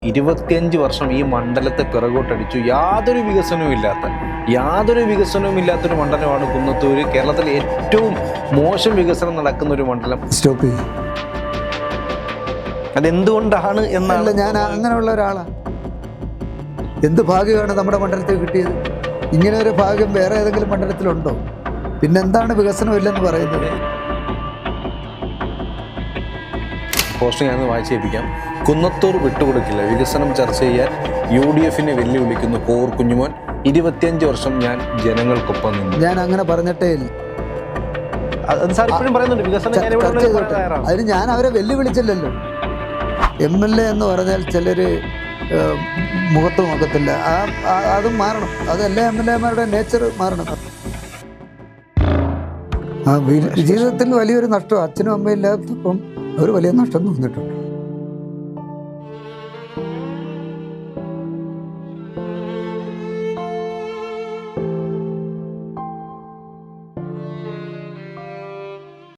25 വർഷം ഈ മണ്ഡലത്തെ പിറകോട്ടടിച്ചു. യാതൊരു വികസനവും ഇല്ലാത്തൊരു മണ്ഡലമാണ് കുന്നത്തൂര്. കേരളത്തിലെ ഏറ്റവും മോശം വികസനം നടക്കുന്ന ഒരു മണ്ഡലം. സ്റ്റോപ്പ് ചെയ്യും. അതെന്തുകൊണ്ടാണ് എന്നല്ല, ഞാൻ അങ്ങനെയുള്ള ഒരാളാണ്. എന്ത് ഭാഗ്യമാണ് നമ്മുടെ മണ്ഡലത്തിൽ കിട്ടിയത്? ഇങ്ങനെ ഒരു ഭാഗ്യം വേറെ ഏതെങ്കിലും മണ്ഡലത്തിലുണ്ടോ? പിന്നെന്താണ് വികസനമില്ലെന്ന് പറയുന്നത്? പോസ്റ്റ് ഞാനൊന്ന് വായിച്ചേൽപ്പിക്കാം. കുന്നത്തൂർ വിട്ടുകൊടുക്കില്ല, വികസനം ചർച്ച ചെയ്യാൻ UDFനെ വെല്ലുവിളിക്കുന്ന കോർ കുഞ്ഞുമോൻ. 25 വർഷം ഞാൻ ജനങ്ങൾക്കൊപ്പം നിന്നു. ഞാൻ അങ്ങനെ പറഞ്ഞിട്ടേ ഇല്ല. സാർ ഇപ്പോഴും പറയുന്നുണ്ട് വികസനം. അതിന് ഞാൻ അവരെ വെല്ലുവിളിച്ചില്ലല്ലോ. MLA എന്ന് പറഞ്ഞാൽ ചിലർ മുഖത്ത് നോക്കത്തില്ല. അതും മാറണം. അത് എല്ലാ MLA-മാരുടെ നേച്ചർ മാറണം. ജീവിതത്തിൽ വലിയൊരു നഷ്ടം. അച്ഛനും അമ്മയും ഇല്ലാത്തപ്പം ഒരു വലിയ നഷ്ടം തോന്നിയിട്ടുണ്ട്.